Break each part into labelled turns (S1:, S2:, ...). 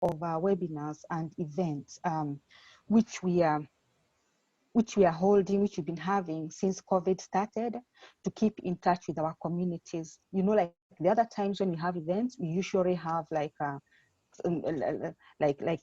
S1: of our webinars and events, which we are holding, which we've been having since COVID started, to keep in touch with our communities. You know, like the other times when we have events, we usually have like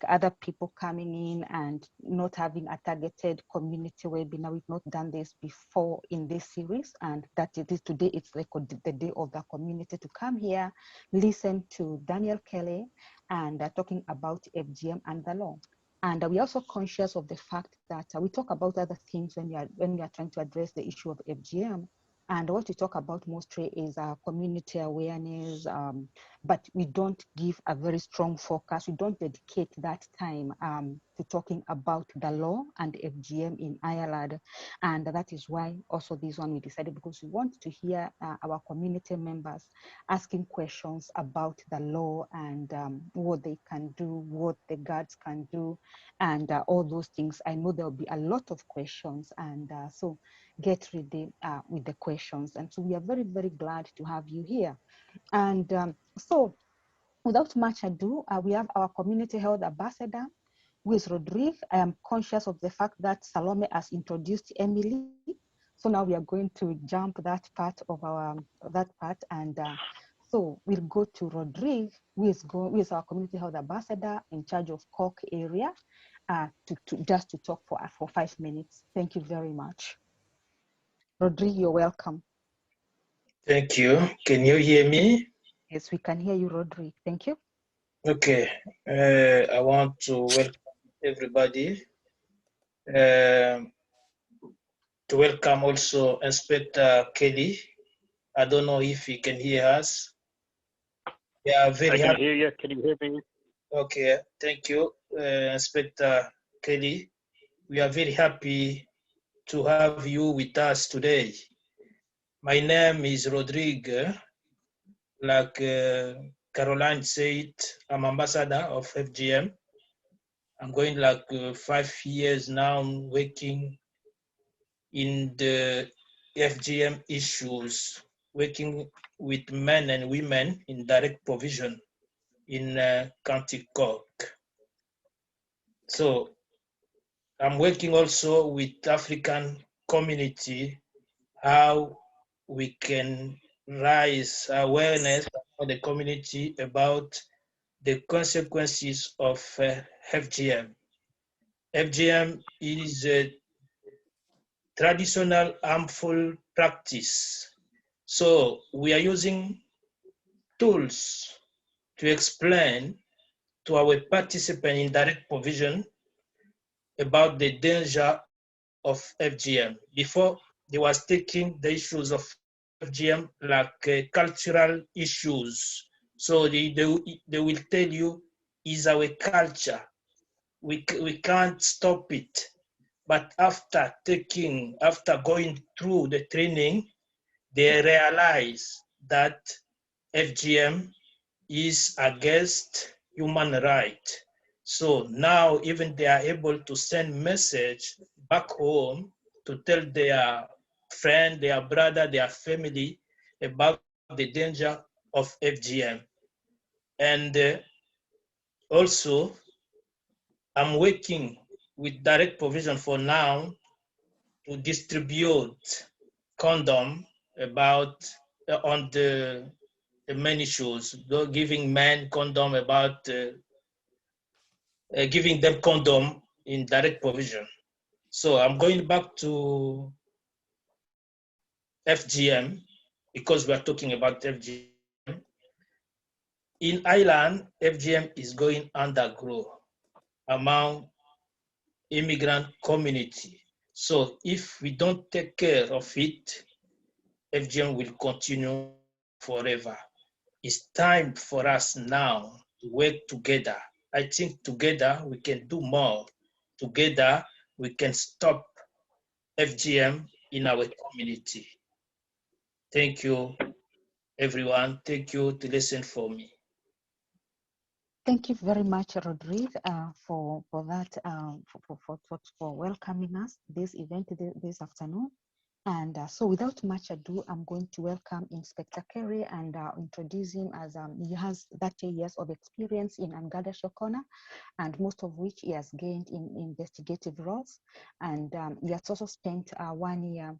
S1: other people coming in and not having a targeted community webinar. We've not done this before in this series, and that it is today. It's like the day of the community to come here, listen to Daniel Kelly, and talking about FGM and the law. And we're also conscious of the fact that we talk about other things when we are trying to address the issue of FGM. And what we talk about mostly is community awareness, but we don't give a very strong focus. We don't dedicate that time to talking about the law and FGM in Ireland. And that is why also this one we decided, because we want to hear our community members asking questions about the law and what they can do, what the guards can do, and all those things. I know there will be a lot of questions, and so get ready with the questions. And so we are very, very glad to have you here. And so without much ado, we have our community health ambassador, who is Rodrigue. I am conscious of the fact that Salome has introduced Emily. So now we are going to jump that part of and so we'll go to Rodrigue, who is our community health ambassador in charge of Cork area, just to talk for 5 minutes. Thank you very much. Rodrigue, you're welcome.
S2: Thank you. Can you hear me?
S1: Yes, we can hear you, Rodrigue. Thank you.
S2: Okay. I want to welcome everybody. To welcome also Inspector Kelly. I don't know if he can hear us. Yeah, very happy.
S3: I can hear you. Can you hear me?
S2: Okay, thank you, Inspector Kelly. We are very happy to have you with us today. My name is Rodrigue. Like Caroline said, I'm ambassador of FGM. I'm going like 5 years now working in the FGM issues, working with men and women in direct provision in County Cork. So I'm working also with African community, how we can raise awareness of the community about the consequences of FGM. FGM is a traditional harmful practice. So we are using tools to explain to our participants in direct provision about the danger of FGM. Before, they was taking the issues of FGM like cultural issues. So they will tell you, is our culture. We can't stop it. But after going through the training, they realize that FGM is against human rights. So now even they are able to send message back home to tell their friend, their brother, their family about the danger of FGM. And also, I'm working with direct provision for now to distribute condom about on the main issues, giving men condom about giving them condom in direct provision. So I'm going back to FGM because we are talking about FGM. In Ireland, FGM is going underground among immigrant community. So if we don't take care of it, FGM will continue forever. It's time for us now to work together. I think together we can do more. Together we can stop FGM in our community. Thank you, everyone. Thank you to listen for me.
S1: Thank you very much, Rodrigue, for that, for welcoming us this event this afternoon. And so without much ado, I'm going to welcome Inspector Kelly and introduce him as he has 30 years of experience in Garda Shokona, and most of which he has gained in investigative roles. And he has also spent 1 year,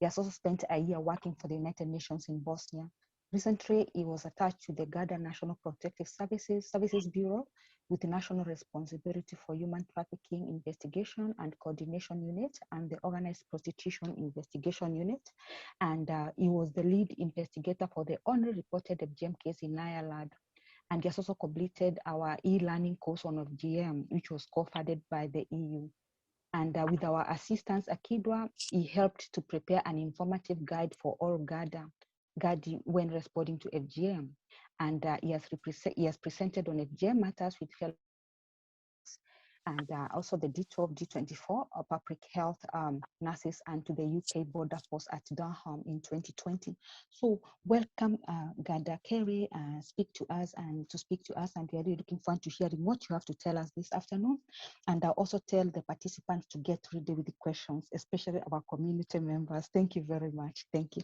S1: he has also spent a year working for the United Nations in Bosnia. Recently, he was attached to the Garda National Protective Services Bureau with national responsibility for human trafficking investigation and coordination unit and the organized prostitution investigation unit. And he was the lead investigator for the only reported FGM case in Ireland. And he has also completed our e-learning course on FGM, which was co-funded by the EU. And with our assistance, AkiDwA, he helped to prepare an informative guide for all Garda when responding to FGM. And he has presented on FGM matters with fellow, and also the D12, D24 of public health nurses, and to the UK border force at Durham in 2020. So welcome, Garda Kelly, speak to us, and we are really looking forward to hearing what you have to tell us this afternoon. And I'll also tell the participants to get ready with the questions, especially our community members. Thank you very much. Thank you.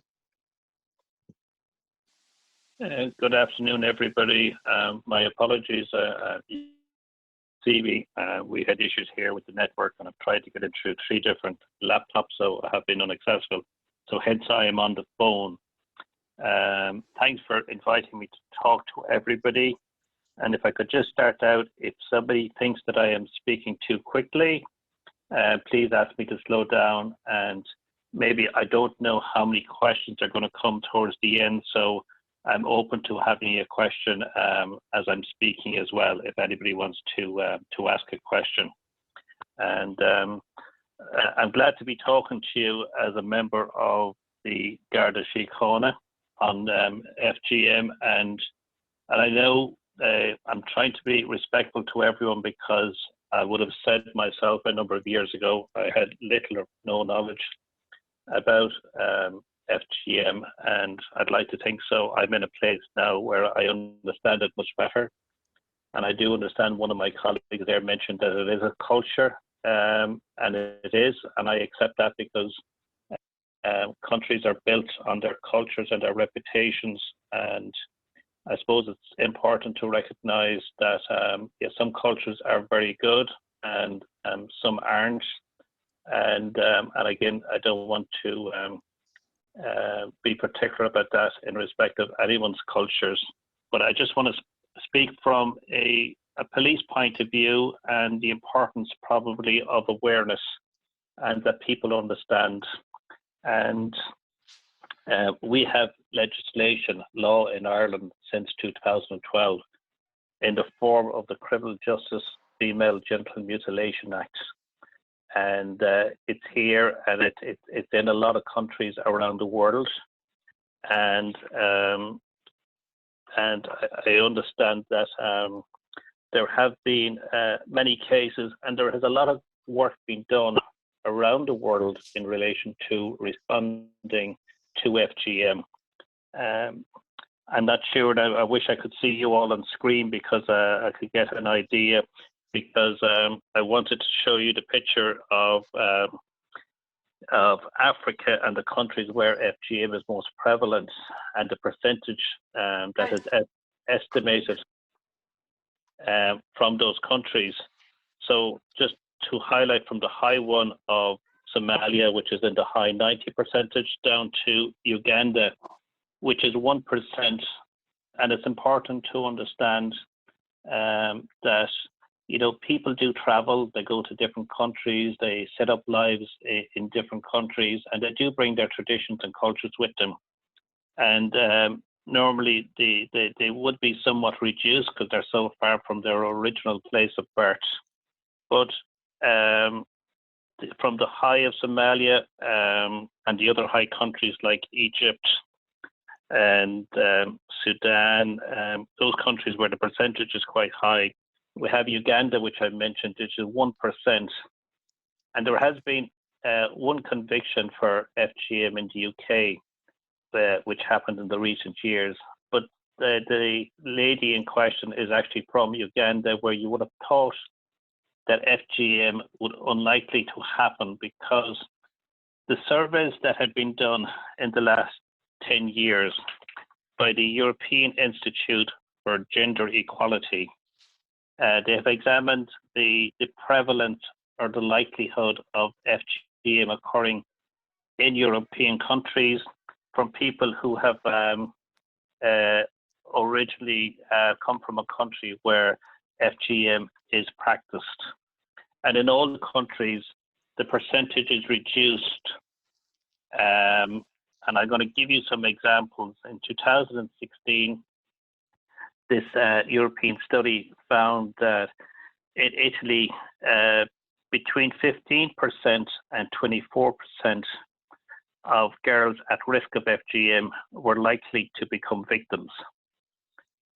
S3: Good afternoon, everybody. My apologies. CV, we had issues here with the network, and I've tried to get it through 3 different laptops, so I have been unsuccessful. So hence I am on the phone. Thanks for inviting me to talk to everybody. And if I could just start out, if somebody thinks that I am speaking too quickly, please ask me to slow down. And maybe I don't know how many questions are going to come towards the end, so I'm open to having a question as I'm speaking as well, if anybody wants to ask a question. And I'm glad to be talking to you as a member of the Garda Síochána on FGM, and I know I'm trying to be respectful to everyone, because I would have said myself a number of years ago I had little or no knowledge about FGM, and I'd like to think so. I'm in a place now where I understand it much better, and I do understand one of my colleagues there mentioned that it is a culture, and it is, and I accept that, because countries are built on their cultures and their reputations, and I suppose it's important to recognize that yes, some cultures are very good and some aren't, and again, I don't want to be particular about that in respect of anyone's cultures, but I just want to speak from a police point of view, and the importance probably of awareness, and that people understand. And we have law in Ireland since 2012 in the form of the Criminal Justice Female Genital Mutilation Act. And it's here, and it's in a lot of countries around the world, and I understand that there have been many cases, and there has a lot of work being done around the world in relation to responding to FGM. I'm not sure, and I wish I could see you all on screen, because I could get an idea, because I wanted to show you the picture of Africa and the countries where FGM is most prevalent, and the percentage that is estimated from those countries. So just to highlight from the high one of Somalia, which is in the high 90%, down to Uganda, which is 1%. And it's important to understand that, you know, people do travel, they go to different countries, they set up lives in different countries, and they do bring their traditions and cultures with them. And normally they would be somewhat reduced because they're so far from their original place of birth. But from the high of Somalia and the other high countries like Egypt and Sudan, those countries where the percentage is quite high. We have Uganda, which I mentioned, which is 1%. And there has been one conviction for FGM in the UK, which happened in the recent years. But the lady in question is actually from Uganda, where you would have thought that FGM would unlikely to happen, because the surveys that had been done in the last 10 years by the European Institute for Gender Equality, they have examined the prevalence or the likelihood of FGM occurring in European countries from people who have originally come from a country where FGM is practiced. And in all the countries, the percentage is reduced. And I'm going to give you some examples. In 2016, this European study found that in Italy, between 15% and 24% of girls at risk of FGM were likely to become victims.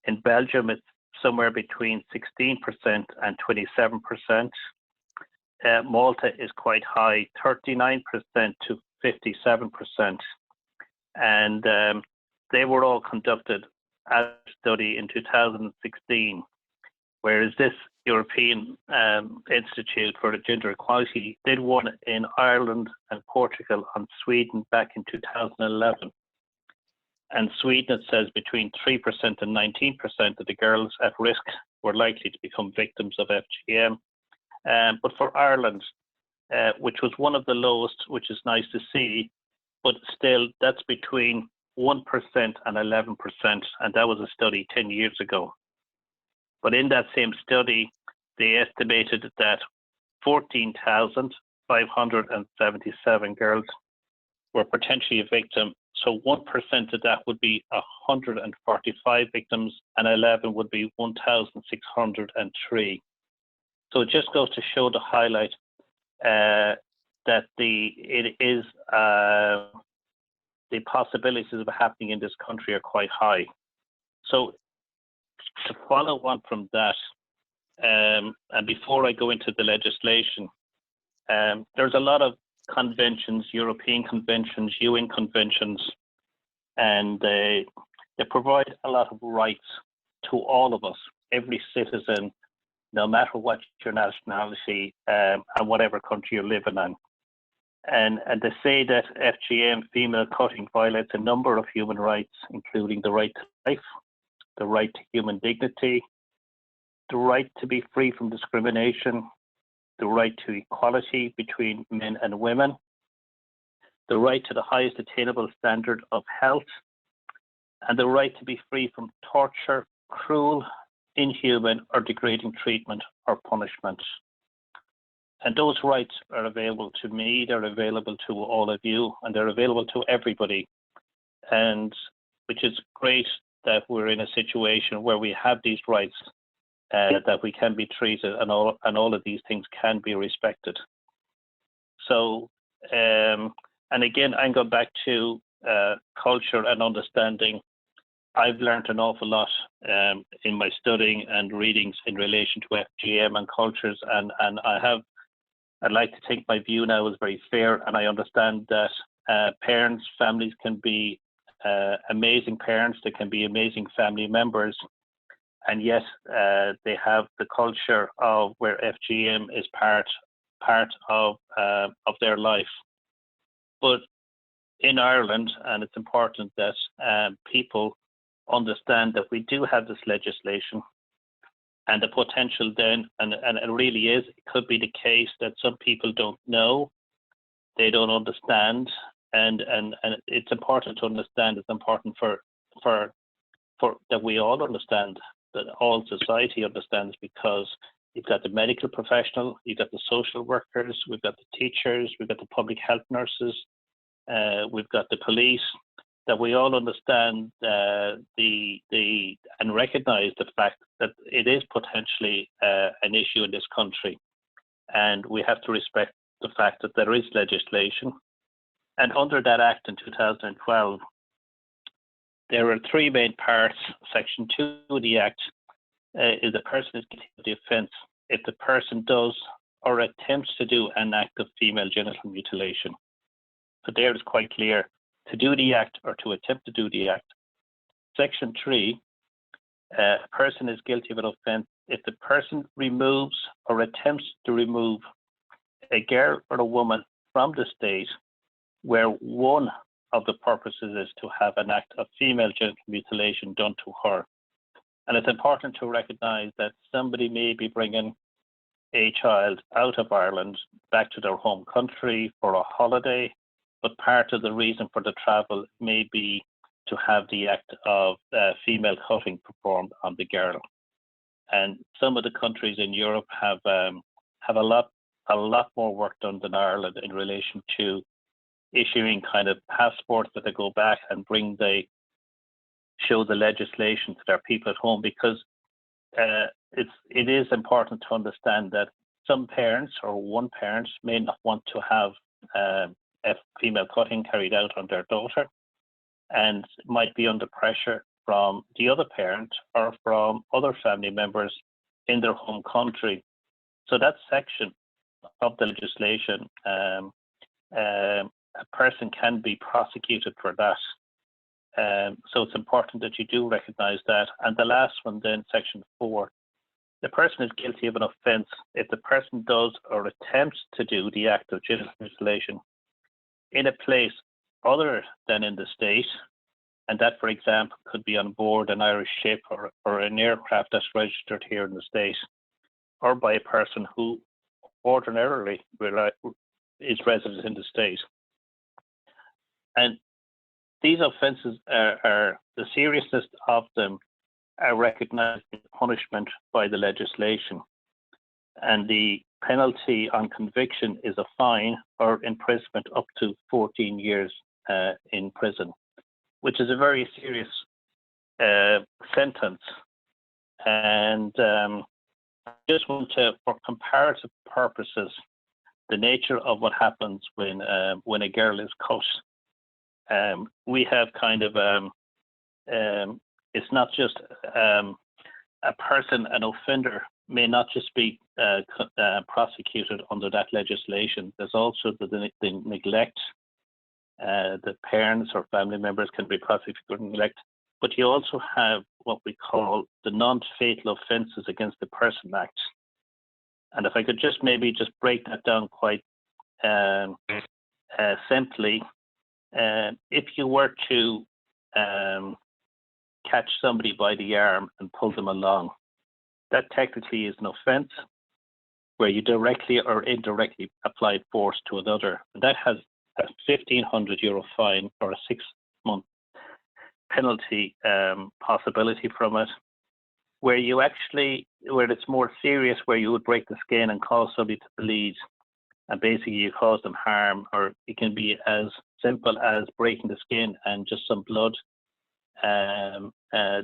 S3: In Belgium, it's somewhere between 16% and 27%. Malta is quite high, 39% to 57%. And they were all conducted as a study in 2016, whereas this European Institute for Gender Equality did one in Ireland and Portugal and Sweden back in 2011. And Sweden, it says between 3% and 19% of the girls at risk were likely to become victims of FGM. But for Ireland, which was one of the lowest, which is nice to see, but still that's between 1% and 11%, and that was a study 10 years ago. But in that same study, they estimated that 14,577 girls were potentially a victim. So 1% of that would be 145 victims, and 11 would be 1,603. So it just goes to show the highlight that the possibilities of happening in this country are quite high. So to follow on from that, and before I go into the legislation, there's a lot of conventions, European conventions, UN conventions, and they provide a lot of rights to all of us, every citizen, no matter what your nationality and whatever country you're living in. And they say that FGM, female cutting, violates a number of human rights, including the right to life, the right to human dignity, the right to be free from discrimination, the right to equality between men and women, the right to the highest attainable standard of health, and the right to be free from torture, cruel, inhuman, or degrading treatment or punishment. And those rights are available to me, they're available to all of you, and they're available to everybody. And which is great that we're in a situation where we have these rights, that we can be treated, and all of these things can be respected. So, and again, I'm going back to culture and understanding. I've learned an awful lot in my studying and readings in relation to FGM and cultures, and I'd like to think my view now is very fair, and I understand that parents, families can be amazing parents, they can be amazing family members, and yes, they have the culture of where FGM is part of their life. But in Ireland, and it's important that people understand that we do have this legislation, and the potential then, and it really is, it could be the case that some people don't know, they don't understand, and it's important to understand. It's important for that we all understand, that all society understands, because you've got the medical professional, you've got the social workers, we've got the teachers, we've got the public health nurses, we've got the police, that we all understand and recognize the fact that it is potentially an issue in this country, and we have to respect the fact that there is legislation. And under that act in 2012, there are three main parts. Section 2 of the act is the person is guilty of the offence if the person does or attempts to do an act of female genital mutilation. So there is quite clear, to do the act or to attempt to do the act. Section 3, a person is guilty of an offence if the person removes or attempts to remove a girl or a woman from the state where one of the purposes is to have an act of female genital mutilation done to her. And it's important to recognize that somebody may be bringing a child out of Ireland back to their home country for a holiday, but part of the reason for the travel may be to have the act of female cutting performed on the girl. And some of the countries in Europe have a lot more work done than Ireland in relation to issuing kind of passports that they go back and show the legislation to their people at home, because it is important to understand that some parents or one parent may not want to have a female cutting carried out on their daughter, and might be under pressure from the other parent or from other family members in their home country. So that section of the legislation, a person can be prosecuted for that. So it's important that you do recognize that. And the last one then, section 4, the person is guilty of an offence if the person does or attempts to do the act of genital mutilation in a place other than in the state, and that, for example, could be on board an Irish ship or an aircraft that's registered here in the state, or by a person who ordinarily is resident in the state. And these offences are the seriousness of them are recognised in punishment by the legislation, and the penalty on conviction is a fine or imprisonment up to 14 years in prison, which is a very serious sentence. And I just want to, for comparative purposes, the nature of what happens when a girl is cut. We have kind of it's not just a person, an offender may not just be prosecuted under that legislation. There's also the neglect. The parents or family members can be prosecuted for neglect, but you also have what we call the non-fatal offences against the person act. And if I could just maybe break that down quite simply, if you were to catch somebody by the arm and pull them along, that technically is an offence where you directly or indirectly applied force to another. That has a €1,500 fine or a 6-month penalty possibility from it. Where it's more serious, where you would break the skin and cause somebody to bleed, and basically you cause them harm, or it can be as simple as breaking the skin and just some blood,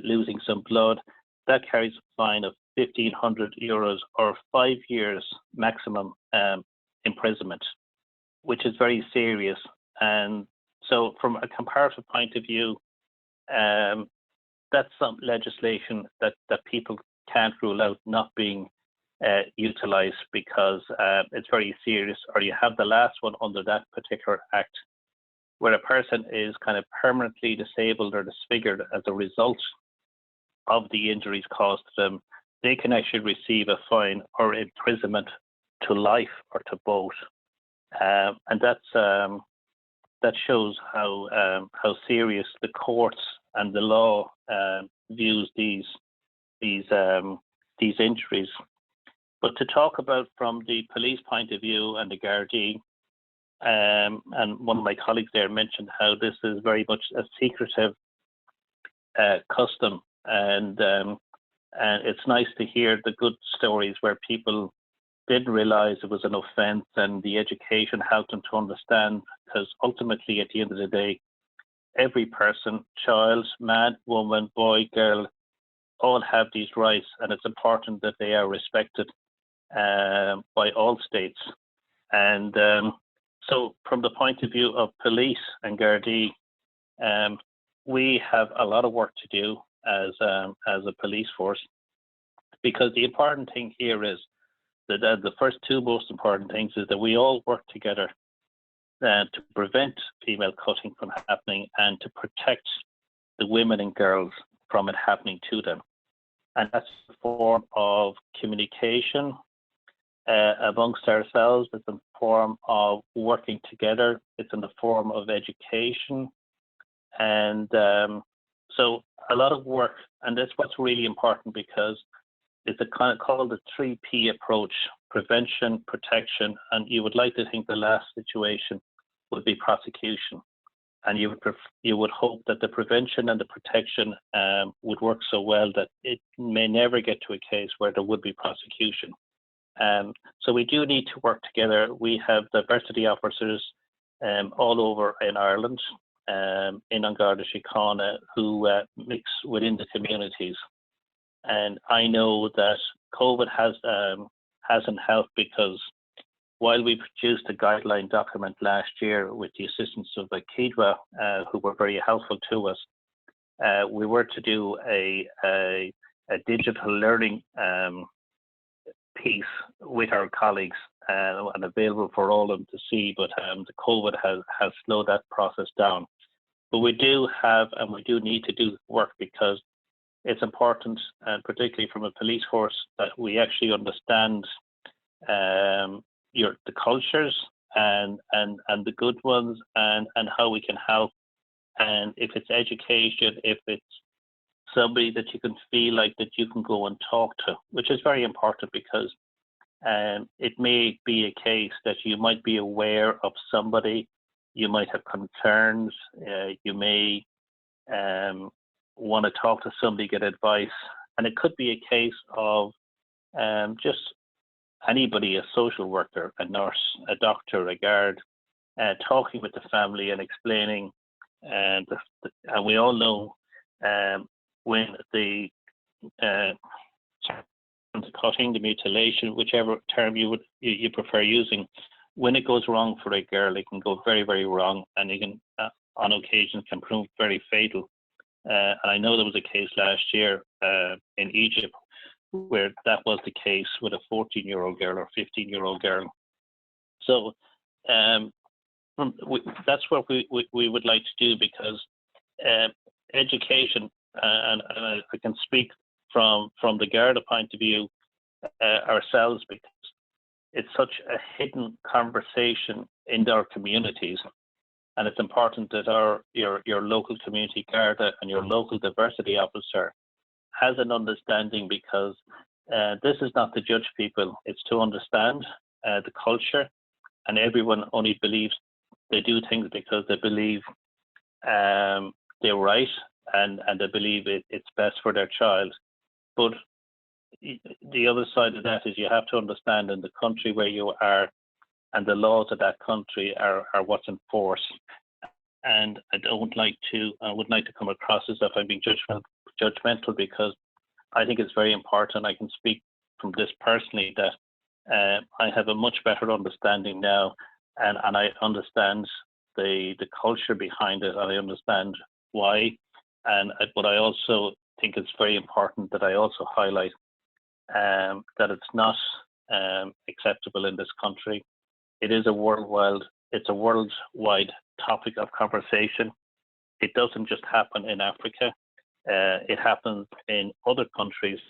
S3: losing some blood. That carries a fine of €1,500 or 5 years maximum imprisonment, which is very serious. And so from a comparative point of view, that's some legislation that people can't rule out not being utilised, because it's very serious. Or you have the last one under that particular act, where a person is kind of permanently disabled or disfigured as a result of the injuries caused to them. They can actually receive a fine or imprisonment to life or to both. And that shows how serious the courts and the law views these injuries. But to talk about from the police point of view and the Gardaí, and one of my colleagues there mentioned how this is very much a secretive custom, and it's nice to hear the good stories where people didn't realize it was an offense and the education helped them to understand, because ultimately at the end of the day, every person, child, man, woman, boy, girl, all have these rights, and it's important that they are respected by all states. And so from the point of view of police and Gardaí, we have a lot of work to do as a police force, because the important thing here is that the first two most important things is that we all work together to prevent female cutting from happening and to protect the women and girls from it happening to them. And that's a form of communication amongst ourselves. It's a form of working together. It's in the form of education. And so a lot of work, and that's what's really important, because it's a kind of called the 3P approach: prevention, protection, and you would like to think the last situation would be prosecution. And you would hope that the prevention and the protection would work so well that it may never get to a case where there would be prosecution. So we do need to work together. We have diversity officers all over in Ireland, in An Garda Síochána, who mix within the communities. And I know that COVID hasn't helped, because while we produced a guideline document last year with the assistance of AkiDwA, who were very helpful to us, we were to do a digital learning piece with our colleagues and available for all of them to see, but the COVID has slowed that process down. But we do have, and we do need to do work, because it's important, and particularly from a police force, that we actually understand the cultures and the good ones, and how we can help. And if it's education, if it's somebody that you can feel like that you can go and talk to, which is very important, because it may be a case that you might be aware of somebody, you might have concerns, you may want to talk to somebody, get advice, and it could be a case of just anybody, a social worker, a nurse, a doctor, a guard, talking with the family and explaining. And we all know when the cutting, the mutilation, whichever term you prefer using, when it goes wrong for a girl, it can go very, very wrong, and it can, on occasion, can prove very fatal. And I know there was a case last year in Egypt where that was the case with a 14-year-old girl or 15-year-old girl. So that's what we would like to do, because education, and I can speak from the Garda point of view ourselves, because it's such a hidden conversation in our communities, and it's important that your local community Garda and your local diversity officer has an understanding, because this is not to judge people, it's to understand the culture, and everyone only believes they do things because they believe they're right, and they believe it's best for their child. But the other side of that is you have to understand in the country where you are, and the laws of that country are what's in force. And I would like to come across as if I'm being judgmental, because I think it's very important. I can speak from this personally, that I have a much better understanding now, and I understand the culture behind it, and I understand why. But I also think it's very important that I also highlight that it's not acceptable in this country. It is a worldwide topic of conversation. It doesn't just happen in Africa. It happens in other countries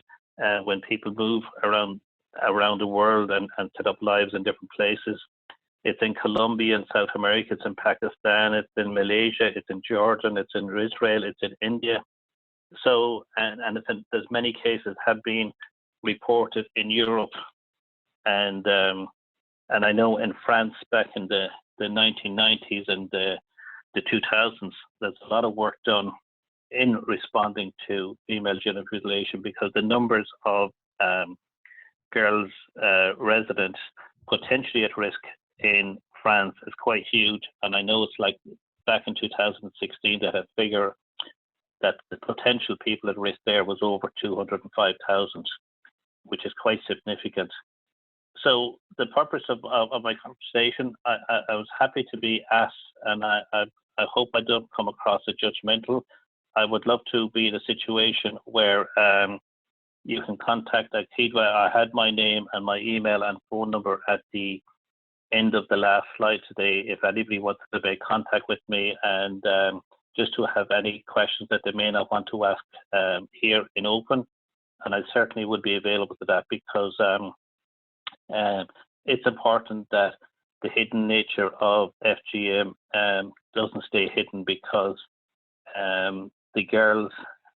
S3: when people move around the world and set up lives in different places. It's in Colombia, in South America, it's in Pakistan, it's in Malaysia, it's in Jordan, it's in Israel, it's in India. So, and there's many cases have been reported in Europe, and I know in France back in the 1990s and the 2000s, there's a lot of work done in responding to female genital mutilation, because the numbers of girls residents potentially at risk in France is quite huge. And I know it's like back in 2016 they had a figure that the potential people at risk there was over 205,000, which is quite significant. So the purpose of my conversation, I was happy to be asked, and I hope I don't come across as judgmental. I would love to be in a situation where you can contact AkiDwA. I had my name and my email and phone number at the end of the last slide today. If anybody wants to make contact with me, and just to have any questions that they may not want to ask here in open, and I certainly would be available to that, because it's important that the hidden nature of FGM doesn't stay hidden, because the girls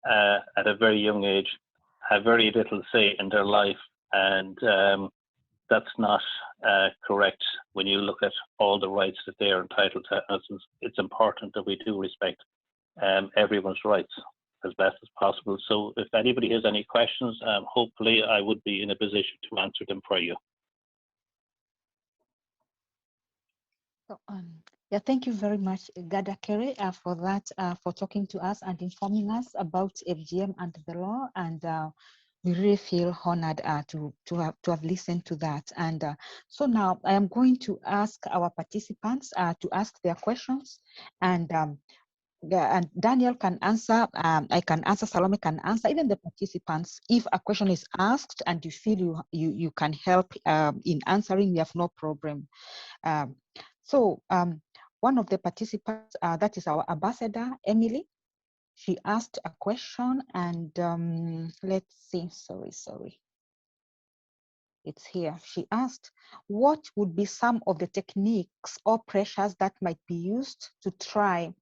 S3: at a very young age have very little say in their life, and that's not correct when you look at all the rights that they are entitled to. It's important that we do respect everyone's rights as best as possible. So if anybody has any questions, hopefully I would be in a position to answer them for you.
S1: So, yeah, thank you very much, Garda Kelly, for that, for talking to us and informing us about FGM and the law. And we really feel honored to have listened to that. And so now I am going to ask our participants to ask their questions, and Daniel can answer, I can answer, Salome can answer, even the participants. If a question is asked and you feel you can help in answering, we have no problem. So one of the participants, that is our ambassador, Emily, she asked a question, and let's see, sorry. It's here. She asked, what would be some of the techniques or pressures that might be used to try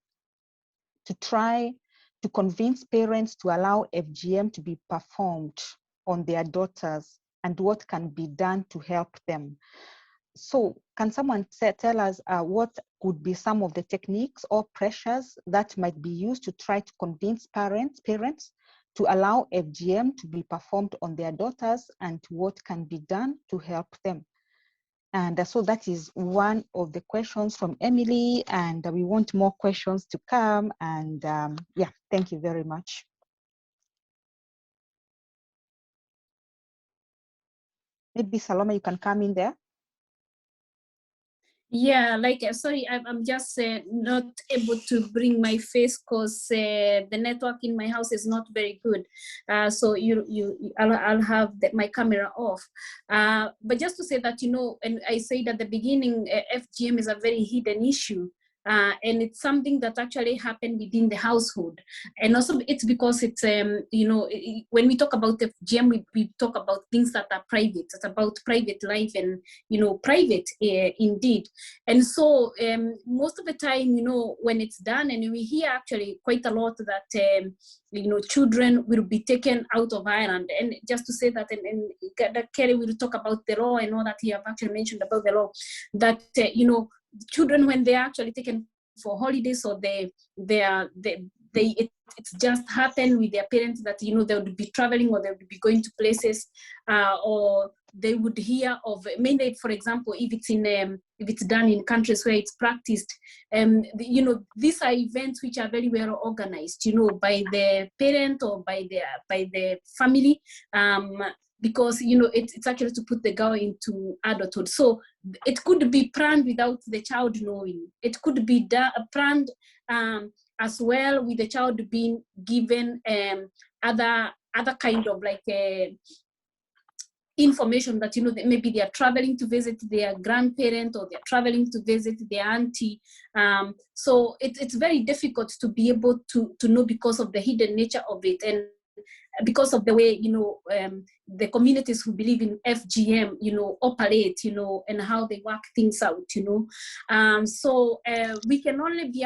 S1: to convince parents to allow FGM to be performed on their daughters, and what can be done to help them? So can someone tell us what could be some of the techniques or pressures that might be used to try to convince parents to allow FGM to be performed on their daughters, and what can be done to help them? And so that is one of the questions from Emily, and we want more questions to come. And yeah, thank you very much. Maybe Salome, you can come in there.
S4: Yeah, like, sorry, I'm just not able to bring my face because the network in my house is not very good. So I'll have my camera off. But just to say that, you know, and I said at the beginning, FGM is a very hidden issue. And it's something that actually happened within the household. And also it's because it's, you know, when we talk about FGM, we talk about things that are private. It's about private life and, you know, private indeed. And so most of the time, you know, when it's done, and we hear actually quite a lot that, you know, children will be taken out of Ireland. And just to say that, and Kelly will talk about the law and all that he have actually mentioned about the law, that, you know, children, when they're actually taken for holidays, or it's just happened with their parents that, you know, they would be traveling, or they would be going to places, or they would hear of, mainly, for example, if it's done in countries where it's practiced, you know, these are events which are very well organized, you know, by the parent or by the family, because, you know, it's actually to put the girl into adulthood. So it could be planned without the child knowing. It could be planned as well, with the child being given other kind of like information that, you know, that maybe they are traveling to visit their grandparent, or they're traveling to visit their auntie. So it's very difficult to be able to know, because of the hidden nature of it, and because of the way, you know, the communities who believe in FGM, you know, operate, you know, and how they work things out, you know. So we can only be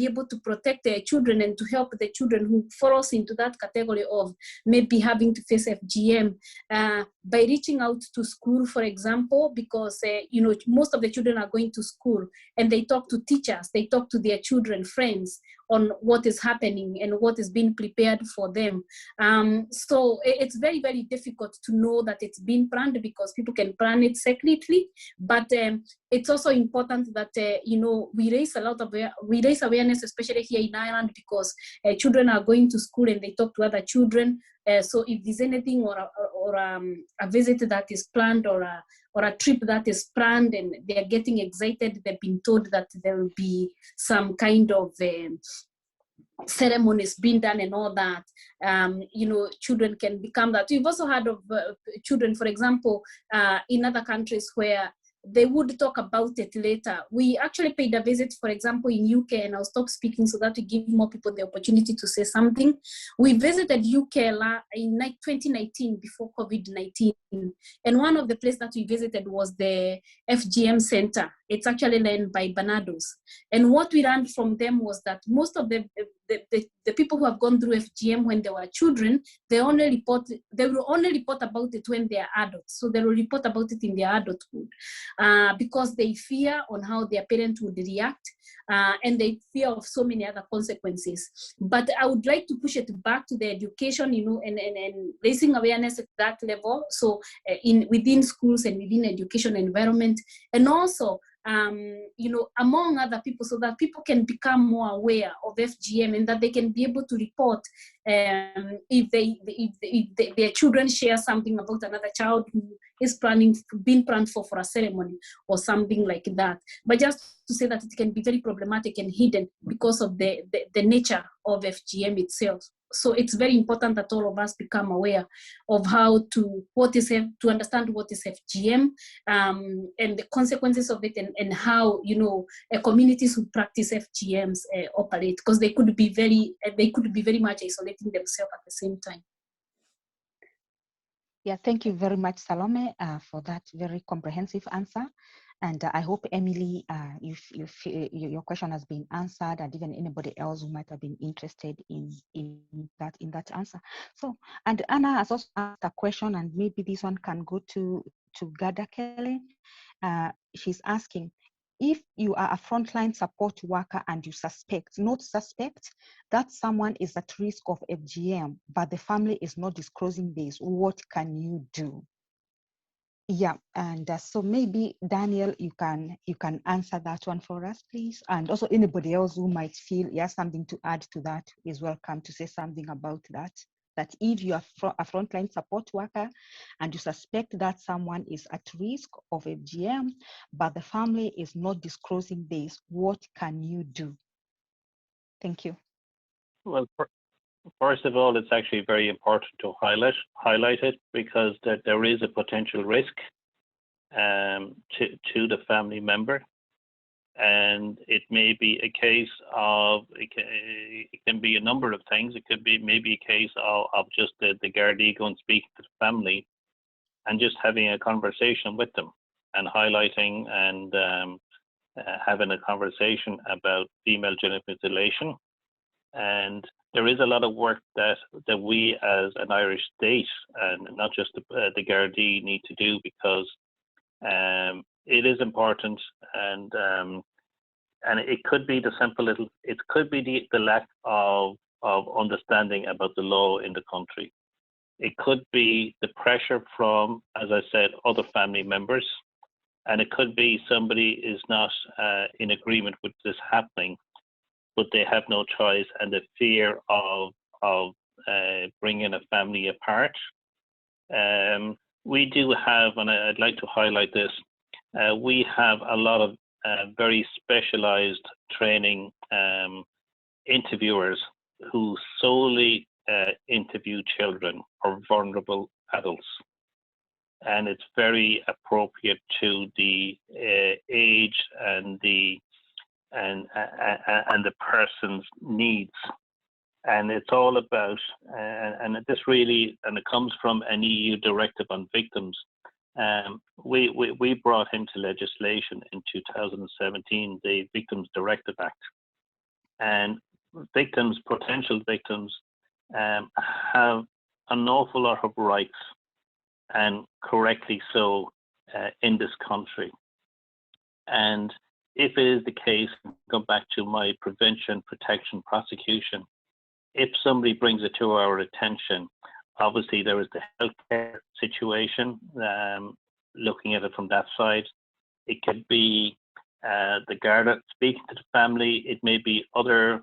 S4: able to protect their children and to help the children who falls into that category of maybe having to face FGM by reaching out to school, for example, because, you know, most of the children are going to school and they talk to teachers, they talk to their children, friends, on what is happening and what is being prepared for them. So it's very, very difficult to know that it's been planned, because people can plan it secretly. But it's also important that, you know, we raise awareness, especially here in Ireland, because children are going to school and they talk to other children. So if there's anything or a visit that is planned, or a trip that is planned, and they're getting excited, they've been told that there will be some kind of ceremonies being done and all that, you know, children can become that. We've also heard of children, for example, in other countries where they would talk about it later. We actually paid a visit, for example, in UK, and I'll stop speaking so that we give more people the opportunity to say something. We visited UK in 2019, before COVID-19. And one of the places that we visited was the FGM Center. It's actually run by Bernardo's. And what we learned from them was that most of the people who have gone through FGM when they were children, they will only report about it when they are adults. So they will report about it in their adulthood because they fear on how their parents would react, and they fear of so many other consequences. But I would like to push it back to the education, and raising awareness at that level. So within schools and within education environment, and also among other people, so that people can become more aware of FGM and that they can be able to report if their children share something about another child who is being planned for a ceremony or something like that. But just to say that it can be very problematic and hidden because of the nature of FGM itself. So it's very important that all of us become aware of to understand what is FGM, and the consequences of it, and how communities who practice FGMs operate, because they could be very much isolating themselves at the same time.
S1: Yeah, thank you very much, Salome, for that very comprehensive answer. And I hope, Emily, your question has been answered, and even anybody else who might have been interested in that answer. So, and Anna has also asked a question, and maybe this one can go to Garda Kelly. She's asking, if you are a frontline support worker and you not suspect that someone is at risk of FGM, but the family is not disclosing this, what can you do? Yeah, and so maybe Daniel, you can answer that one for us, please. And also anybody else who might feel he has something to add to that is welcome to say something about that. That if you are a frontline support worker and you suspect that someone is at risk of FGM, but the family is not disclosing this, what can you do? Thank you.
S3: Well, first of all, it's actually very important to highlight it, because there is a potential risk to the family member, and it may be a case of it can be a number of things. It could be maybe a case of just the Gardaí going speaking to the family and just having a conversation with them and highlighting and having a conversation about female genital mutilation. And there is a lot of work that we as an Irish state, and not just the Gardaí, need to do, because it is important, and it could be it could be the lack of understanding about the law in the country. It could be the pressure from, as I said, other family members, and it could be somebody is not in agreement with this happening, but they have no choice, and the fear of bringing a family apart. We do have, and I'd like to highlight this, we have a lot of very specialized training interviewers who solely interview children or vulnerable adults. And it's very appropriate to the age and the person's needs. And it's all about, and this really, and it comes from an EU directive on victims. We brought into legislation in 2017, the Victims Directive Act. And potential victims, have an awful lot of rights, and correctly so, in this country. And if it is the case, go back to my prevention, protection, prosecution, if somebody brings it to our attention, obviously there is the healthcare situation, looking at it from that side. It could be the Garda speaking to the family. It may be other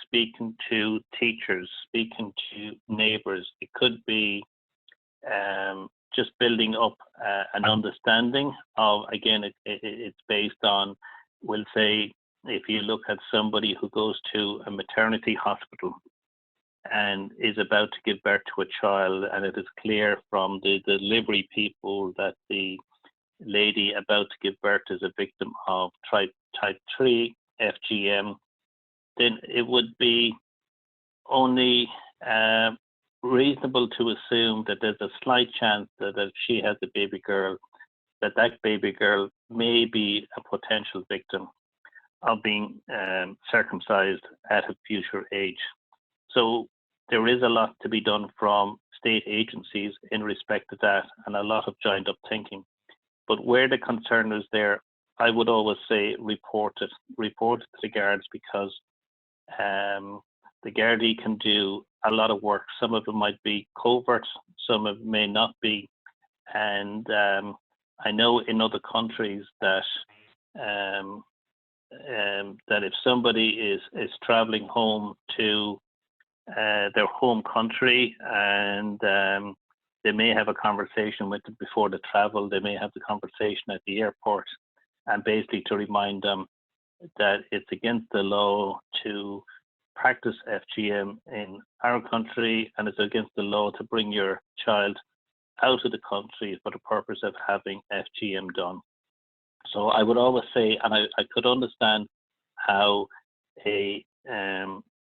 S3: speaking to teachers, speaking to neighbours. It could be just building up an understanding of, again, it's based on, we'll say, if you look at somebody who goes to a maternity hospital and is about to give birth to a child, and it is clear from the delivery people that the lady about to give birth is a victim of type 3 FGM, then it would be only reasonable to assume that there's a slight chance that if she has a baby girl, that baby girl may be a potential victim of being circumcised at a future age. So there is a lot to be done from state agencies in respect to that, and a lot of joined up thinking. But where the concern is there, I would always say report it to the guards, because the Gardaí can do a lot of work. Some of it might be covert, some of it may not be. And I know in other countries that that if somebody is traveling home to their home country, and they may have a conversation with them before the travel, they may have the conversation at the airport, and basically to remind them that it's against the law to practice FGM in our country, and it's against the law to bring your child out of the country for the purpose of having FGM done. So I would always say, and I could understand how a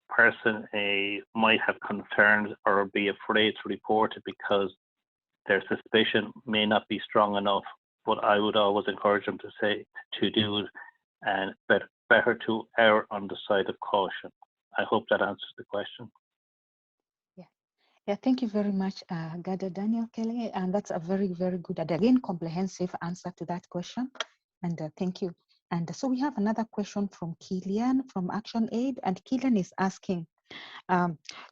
S3: person might have concerns or be afraid to report it because their suspicion may not be strong enough, but I would always encourage them to say to do it, and better to err on the side of caution. I hope that answers the question.
S1: Yeah, thank you very much, Garda Daniel Kelly. And that's a very, very good and again, comprehensive answer to that question. And thank you. And so we have another question from Killian from ActionAid. And Killian is asking,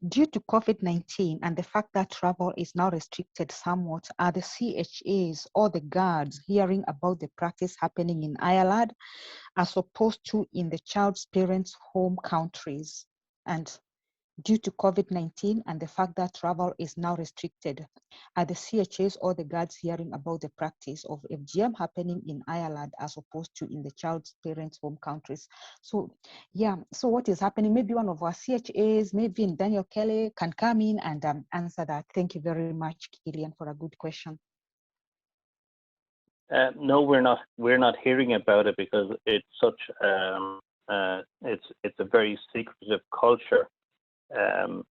S1: due to COVID-19 and the fact that travel is now restricted somewhat, are the CHAs or the guards hearing about the practice happening in Ireland as opposed to in the child's parents' home countries? And due to COVID-19 and the fact that travel is now restricted, are the CHAs or the guards hearing about the practice of FGM happening in Ireland as opposed to in the child's parents' home countries? So yeah, so what is happening? Maybe one of our CHAs, maybe Daniel Kelly, can come in and answer that. Thank you very much, Killian, for a good question.
S3: No, we're not hearing about it because it's such it's a very secretive culture.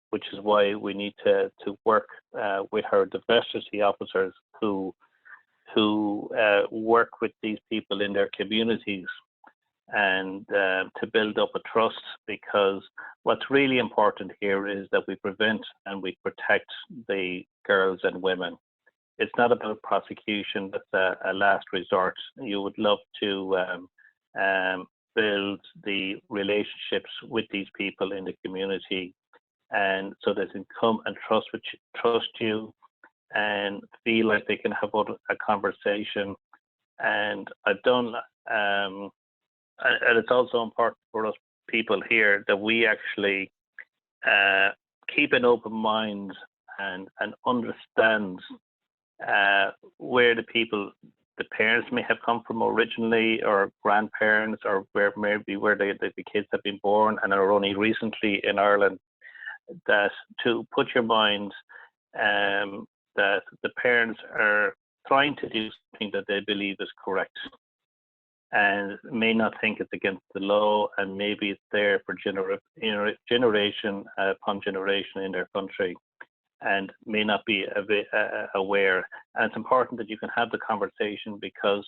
S3: Which is why we need to work with our diversity officers who work with these people in their communities, and to build up a trust, because what's really important here is that we prevent and we protect the girls and women. It's not about prosecution, that's a last resort. You would love to build the relationships with these people in the community, and so they can come and trust you and feel like they can have a conversation. And I've done, and it's also important for us people here that we actually keep an open mind and understand where the parents may have come from originally, or grandparents, or where the kids have been born and are only recently in Ireland. That to put your mind that the parents are trying to do something that they believe is correct, and may not think it's against the law, and maybe it's there for generation upon generation in their country, and may not be aware. And it's important that you can have the conversation, because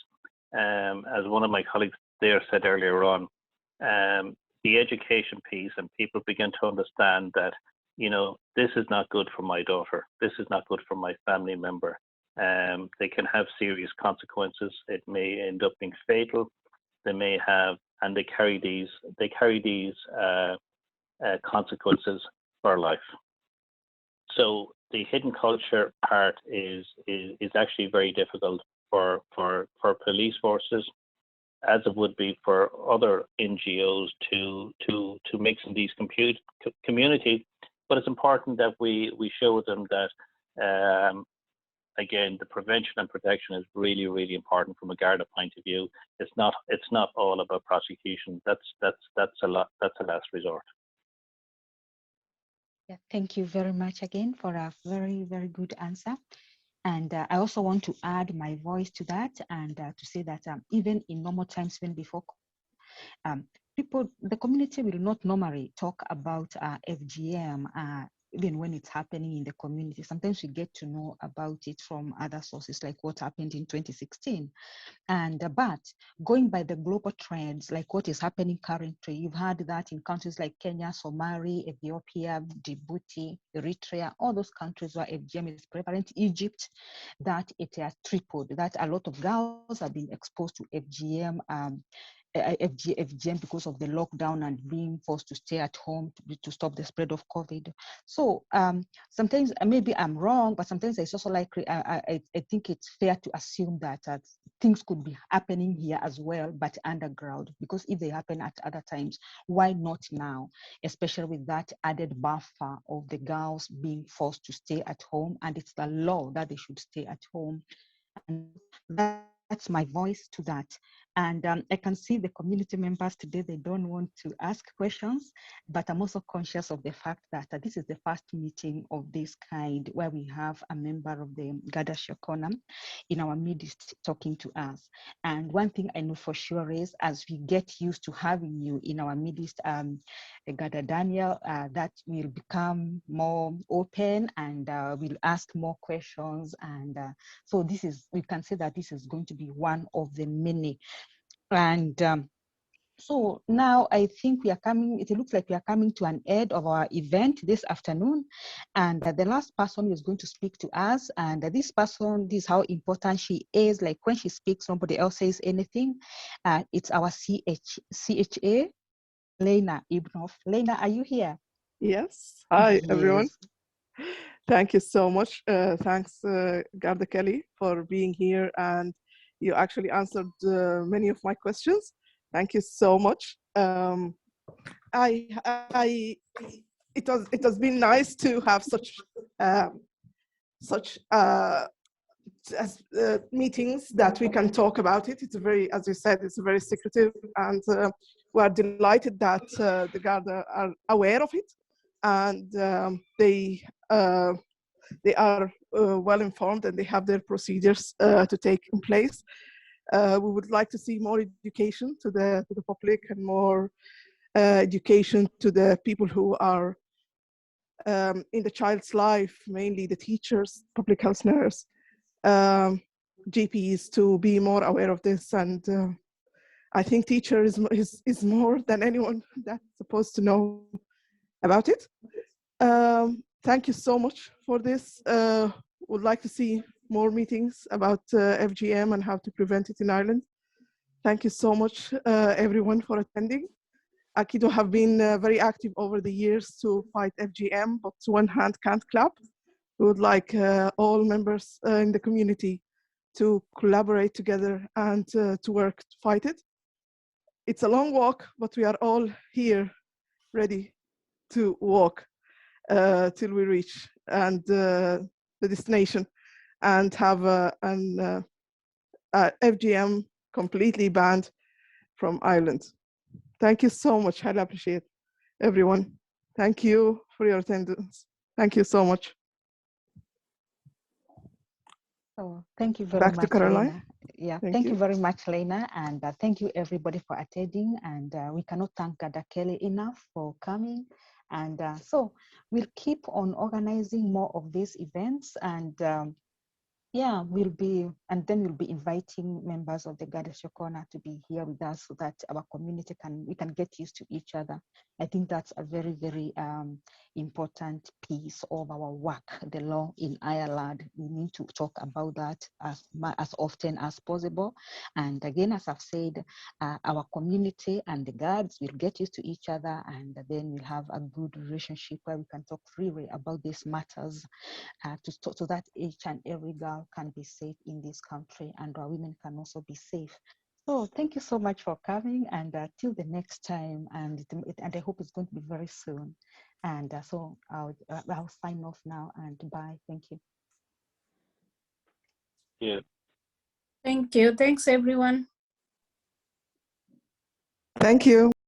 S3: as one of my colleagues there said earlier on, the education piece, and people begin to understand that, this is not good for my daughter, this is not good for my family member. They can have serious consequences. It may end up being fatal. They may have, and they carry these consequences for life. So the hidden culture part is actually very difficult for police forces, as it would be for other NGOs to mix in these communities. But it's important that we show them that, again, the prevention and protection is really, really important from a Garda point of view. It's not all about prosecution. That's a last resort.
S1: Yeah, thank you very much again for a very, very good answer. And I also want to add my voice to that, and to say that even in normal times, even before, the community will not normally talk about FGM, even when it's happening in the community. Sometimes we get to know about it from other sources, like what happened in 2016. And but going by the global trends, like what is happening currently, you've heard that in countries like Kenya, Somalia, Ethiopia, Djibouti, Eritrea, all those countries where FGM is prevalent, Egypt, that it has tripled, that a lot of girls have been exposed to FGM, FGM because of the lockdown and being forced to stay at home to stop the spread of COVID. So sometimes maybe I'm wrong, but sometimes it's also like I think it's fair to assume that things could be happening here as well, but underground, because if they happen at other times, why not now? Especially with that added buffer of the girls being forced to stay at home, and it's the law that they should stay at home. And that's my voice to that. And I can see the community members today, they don't want to ask questions, but I'm also conscious of the fact that this is the first meeting of this kind where we have a member of the Garda in our midst talking to us. And one thing I know for sure is, as we get used to having you in our midst, Garda Daniel, that will become more open and we'll ask more questions. And so this is, we can say that this is going to be one of the many. And so now I think we are coming, it looks like we are coming to an end of our event this afternoon. And the last person who is going to speak to us, and this person, this is how important she is. Like when she speaks, nobody else says anything. It's our CHA, Lena Ibnoff. Lena, are you here?
S5: Yes. Hi,
S1: Yes.
S5: everyone. Thank you so much. Thanks, Garda Kelly, for being here. And you actually answered many of my questions. Thank you so much. It has been nice to have such meetings that we can talk about it. It's a very, as you said, it's very secretive, and we are delighted that the Garda are aware of it, and they are well informed, and they have their procedures to take in place. We would like to see more education to the public, and more education to the people who are in the child's life, mainly the teachers, public health nurse, GPs, to be more aware of this. And I think teacher is more than anyone that's supposed to know about it. Thank you so much for this. Would like to see more meetings about FGM and how to prevent it in Ireland. Thank you so much, everyone, for attending. AkiDwA have been very active over the years to fight FGM, but one hand can't clap. We would like all members in the community to collaborate together and to work to fight it. It's a long walk, but we are all here ready to walk till we reach the destination and have an FGM completely banned from Ireland. Thank you so much. I appreciate everyone. Thank you for your attendance. Thank you so much.
S1: So thank you very
S5: Back
S1: much,
S5: to Caroline.
S1: Lena. Yeah,
S5: Thank
S1: you
S5: you
S1: very much, Lena, and thank you everybody for attending. And we cannot thank Garda Kelly enough for coming. And so we'll keep on organizing more of these events, and yeah, we'll be inviting members of the Garda to be here with us, so that our community we can get used to each other. I think that's a very, very important piece of our work, the law in Ireland. We need to talk about that as often as possible. And again, as I've said, our community and the guards will get used to each other, and then we'll have a good relationship where we can talk freely about these matters, so that each and every girl can be safe in this country, and our women can also be safe. So thank you so much for coming, and till the next time, and I hope it's going to be very soon. And so I'll sign off now, and bye. Thank you.
S3: Yeah.
S4: Thank you. Thanks, everyone.
S5: Thank you.